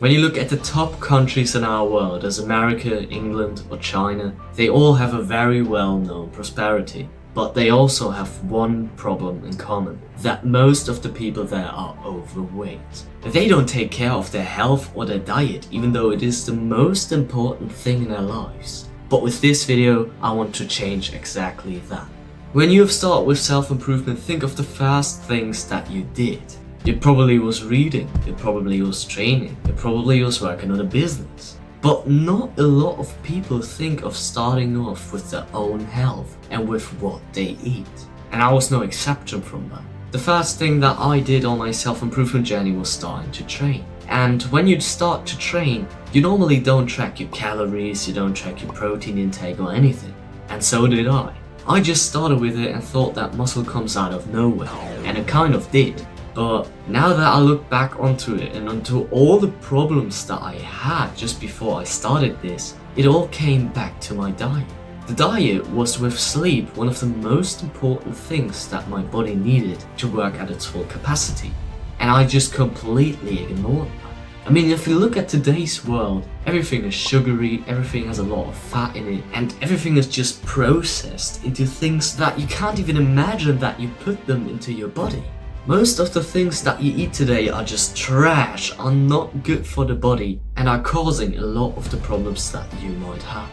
When you look at the top countries in our world, as America, England or China, they all have a very well-known prosperity. But they also have one problem in common, that most of the people there are overweight. They don't take care of their health or their diet, even though it is the most important thing in their lives. But with this video, I want to change exactly that. When you start with self-improvement, think of the first things that you did. It probably was reading, it probably was training, it probably was working on a business. But not a lot of people think of starting off with their own health and with what they eat. And I was no exception from that. The first thing that I did on my self-improvement journey was starting to train. And when you start to train, you normally don't track your calories, you don't track your protein intake or anything. And so did I. I just started with it and thought that muscle comes out of nowhere. And it kind of did. But now that I look back onto it and onto all the problems that I had just before I started this, it all came back to my diet. The diet was, with sleep, one of the most important things that my body needed to work at its full capacity. And I just completely ignored that. I mean, if you look at today's world, everything is sugary, everything has a lot of fat in it, and everything is just processed into things that you can't even imagine that you put them into your body. Most of the things that you eat today are just trash, are not good for the body, and are causing a lot of the problems that you might have.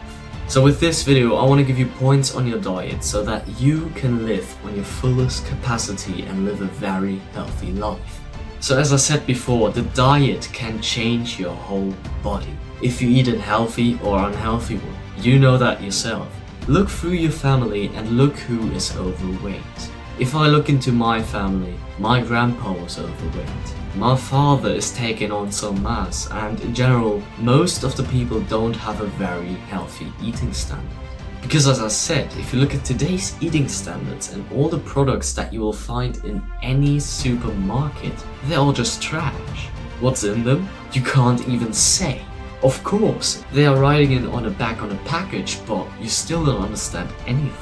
So with this video, I want to give you points on your diet so that you can live on your fullest capacity and live a very healthy life. So as I said before, the diet can change your whole body. If you eat a healthy or unhealthy one, you know that yourself. Look through your family and look who is overweight. If I look into my family, my grandpa was overweight. My father is taking on some mass, and in general, most of the people don't have a very healthy eating standard. Because as I said, if you look at today's eating standards and all the products that you will find in any supermarket, they're all just trash. What's in them? You can't even say. Of course, they are writing it on the back on a package, but you still don't understand anything.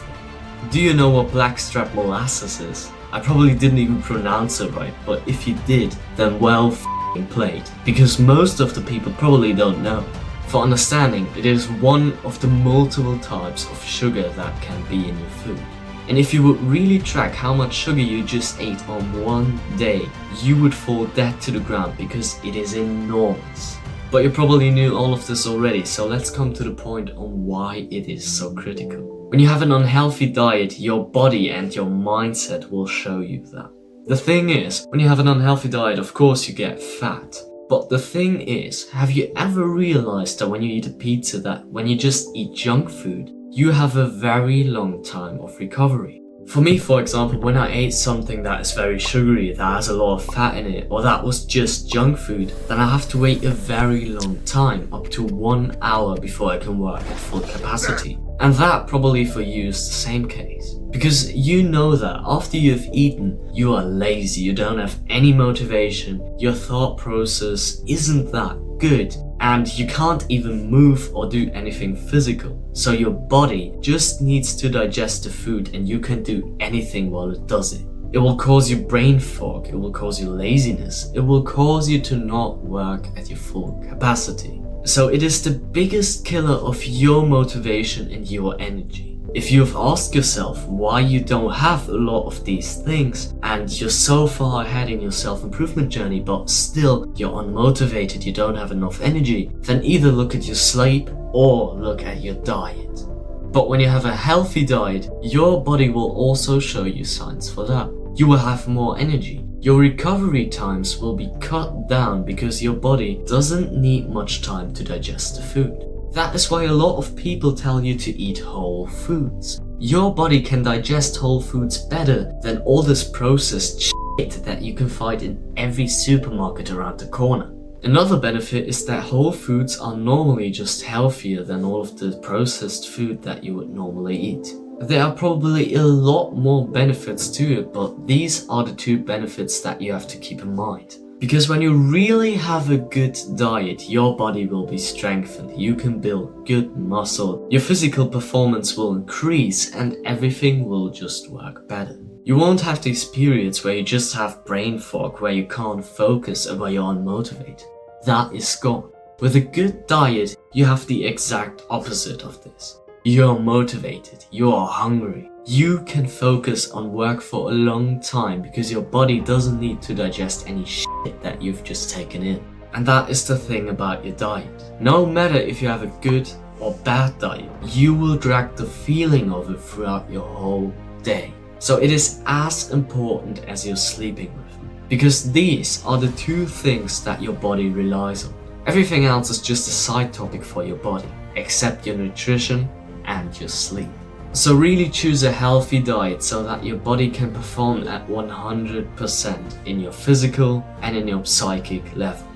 Do you know what blackstrap molasses is? I probably didn't even pronounce it right, but if you did, then well f***ing played. Because most of the people probably don't know. For understanding, it is one of the multiple types of sugar that can be in your food. And if you would really track how much sugar you just ate on one day, you would fall dead to the ground because it is enormous. But you probably knew all of this already, so let's come to the point on why it is so critical. When you have an unhealthy diet, your body and your mindset will show you that. The thing is, when you have an unhealthy diet, of course you get fat. But the thing is, have you ever realized that when you eat a pizza, that when you just eat junk food, you have a very long time of recovery? For me, for example, when I ate something that is very sugary, that has a lot of fat in it, or that was just junk food, then I have to wait a very long time, up to 1 hour before I can work at full capacity. And that probably for you is the same case. Because you know that after you've eaten, you are lazy, you don't have any motivation, your thought process isn't that good, and you can't even move or do anything physical. So your body just needs to digest the food and you can do anything while it does it. It will cause you brain fog, it will cause you laziness, it will cause you to not work at your full capacity. So it is the biggest killer of your motivation and your energy. If you've asked yourself why you don't have a lot of these things and you're so far ahead in your self-improvement journey but still you're unmotivated, you don't have enough energy, then either look at your sleep or look at your diet. But when you have a healthy diet, your body will also show you signs for that. You will have more energy. Your recovery times will be cut down because your body doesn't need much time to digest the food. That is why a lot of people tell you to eat whole foods. Your body can digest whole foods better than all this processed shit that you can find in every supermarket around the corner. Another benefit is that whole foods are normally just healthier than all of the processed food that you would normally eat. There are probably a lot more benefits to it, but these are the two benefits that you have to keep in mind. Because when you really have a good diet, your body will be strengthened, you can build good muscle, your physical performance will increase, and everything will just work better. You won't have these periods where you just have brain fog, where you can't focus and where you're unmotivated. that is gone. With a good diet, you have the exact opposite of this. You're motivated, you are hungry. You can focus on work for a long time because your body doesn't need to digest any shit that you've just taken in. And that is the thing about your diet. No matter if you have a good or bad diet, you will drag the feeling of it throughout your whole day. So it is as important as your sleeping rhythm, because these are the two things that your body relies on. Everything else is just a side topic for your body, except your nutrition and your sleep. So really choose a healthy diet so that your body can perform at 100% in your physical and in your psychic level.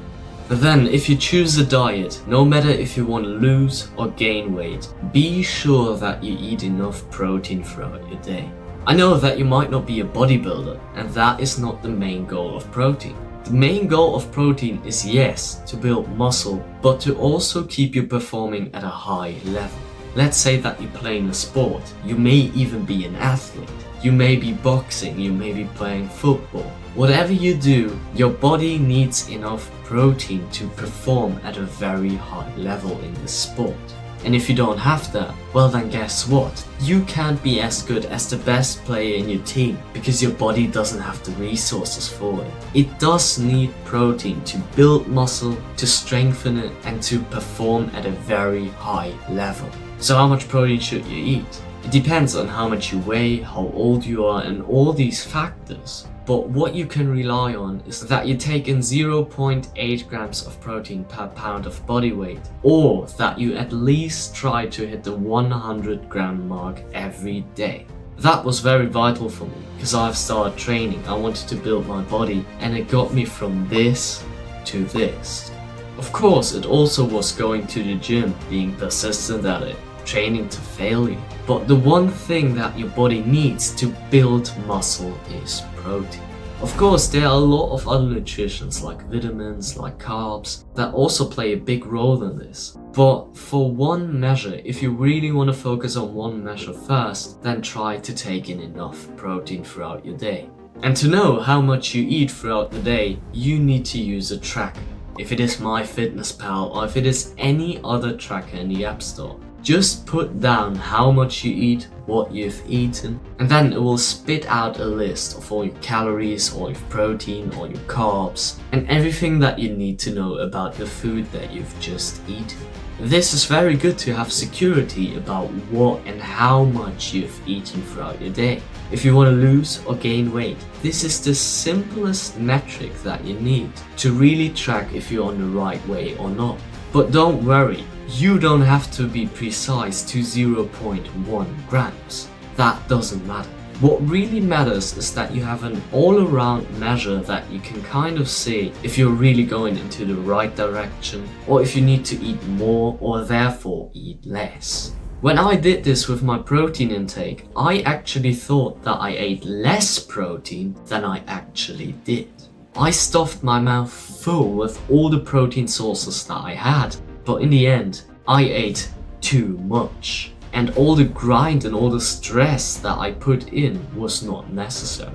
But then if you choose a diet, no matter if you want to lose or gain weight, be sure that you eat enough protein throughout your day. I know that you might not be a bodybuilder, and that is not the main goal of protein. The main goal of protein is, yes, to build muscle, but to also keep you performing at a high level. Let's say that you play in a sport, you may even be an athlete. You may be boxing, you may be playing football. Whatever you do, your body needs enough protein to perform at a very high level in the sport. And if you don't have that, well then guess what? You can't be as good as the best player in your team because your body doesn't have the resources for it. It does need protein to build muscle, to strengthen it, and to perform at a very high level. So how much protein should you eat? It depends on how much you weigh, how old you are, and all these factors. But what you can rely on is that you take in 0.8 grams of protein per pound of body weight, or that you at least try to hit the 100 gram mark every day. That was very vital for me because I've started training. I wanted to build my body, and it got me from this to this. Of course, it also was going to the gym, being persistent at it, training to failure. But the one thing that your body needs to build muscle is protein. Of course, there are a lot of other nutrients like vitamins, like carbs, that also play a big role in this. But for one measure, if you really want to focus on one measure first, then try to take in enough protein throughout your day. And to know how much you eat throughout the day, you need to use a tracker. If it is MyFitnessPal or if it is any other tracker in the App Store. Just put down how much you eat, what you've eaten, and then it will spit out a list of all your calories, all your protein, all your carbs, and everything that you need to know about the food that you've just eaten. This is very good to have security about what and how much you've eaten throughout your day. If you want to lose or gain weight, this is the simplest metric that you need to really track if you're on the right way or not. But don't worry, you don't have to be precise to 0.1 grams. That doesn't matter. What really matters is that you have an all-around measure that you can kind of see if you're really going into the right direction, or if you need to eat more or therefore eat less. When I did this with my protein intake, I actually thought that I ate less protein than I actually did. I stuffed my mouth full with all the protein sources that I had, but in the end, I ate too much. And all the grind and all the stress that I put in was not necessary.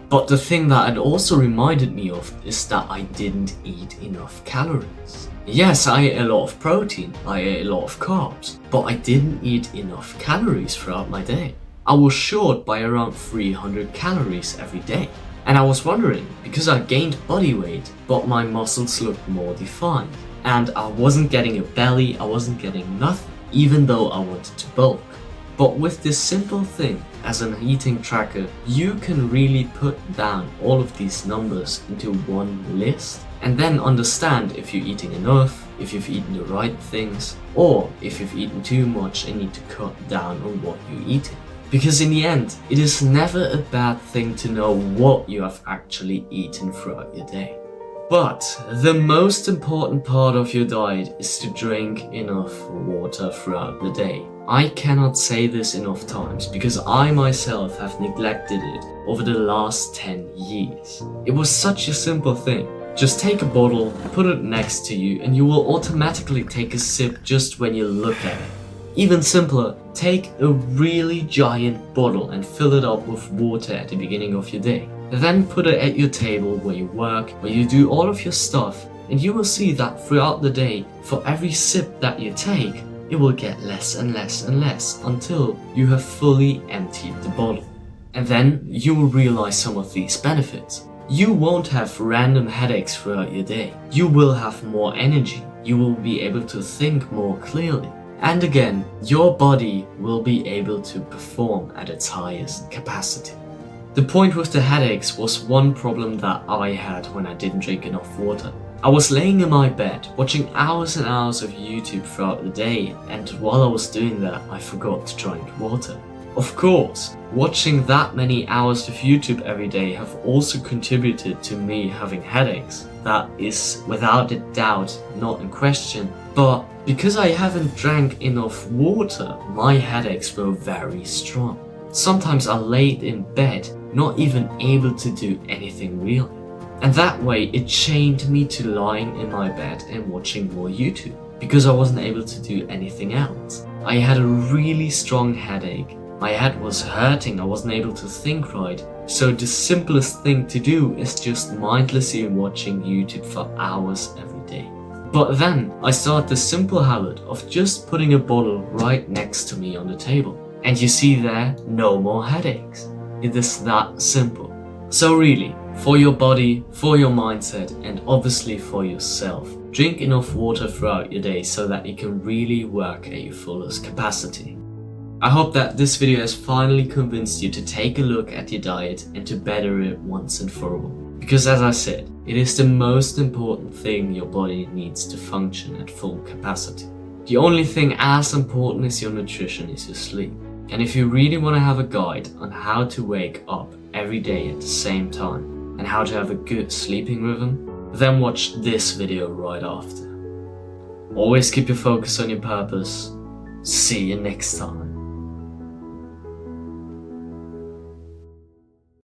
But the thing that it also reminded me of is that I didn't eat enough calories. Yes, I ate a lot of protein, I ate a lot of carbs, but I didn't eat enough calories throughout my day. I was short by around 300 calories every day. And I was wondering, because I gained body weight, but my muscles looked more defined. And I wasn't getting a belly, I wasn't getting nothing, even though I wanted to bulk. But with this simple thing, as an eating tracker, you can really put down all of these numbers into one list, and then understand if you're eating enough, if you've eaten the right things, or if you've eaten too much and need to cut down on what you're eating. Because in the end, it is never a bad thing to know what you have actually eaten throughout your day. But the most important part of your diet is to drink enough water throughout the day. I cannot say this enough times because I myself have neglected it over the last 10 years. It was such a simple thing. Just take a bottle, put it next to you, and you will automatically take a sip just when you look at it. Even simpler, take a really giant bottle and fill it up with water at the beginning of your day. Then put it at your table where you work, where you do all of your stuff, and you will see that throughout the day, for every sip that you take, it will get less and less and less until you have fully emptied the bottle. And then you will realize some of these benefits. You won't have random headaches throughout your day. You will have more energy. You will be able to think more clearly. And again, your body will be able to perform at its highest capacity. The point with the headaches was one problem that I had when I didn't drink enough water. I was laying in my bed, watching hours and hours of YouTube throughout the day, and while I was doing that, I forgot to drink water. Of course, watching that many hours of YouTube every day have also contributed to me having headaches. That is without a doubt not in question, but because I haven't drank enough water, my headaches were very strong. Sometimes I laid in bed, not even able to do anything real. And that way it chained me to lying in my bed and watching more YouTube, because I wasn't able to do anything else. I had a really strong headache. My head was hurting, I wasn't able to think right. So the simplest thing to do is just mindlessly watching YouTube for hours every day. But then I started the simple habit of just putting a bottle right next to me on the table. And you see there, no more headaches. It is that simple. So really, for your body, for your mindset, and obviously for yourself, drink enough water throughout your day so that you can really work at your fullest capacity. I hope that this video has finally convinced you to take a look at your diet and to better it once and for all. Because as I said, it is the most important thing your body needs to function at full capacity. The only thing as important as your nutrition is your sleep. And if you really want to have a guide on how to wake up every day at the same time and how to have a good sleeping rhythm, then watch this video right after. Always keep your focus on your purpose. See you next time.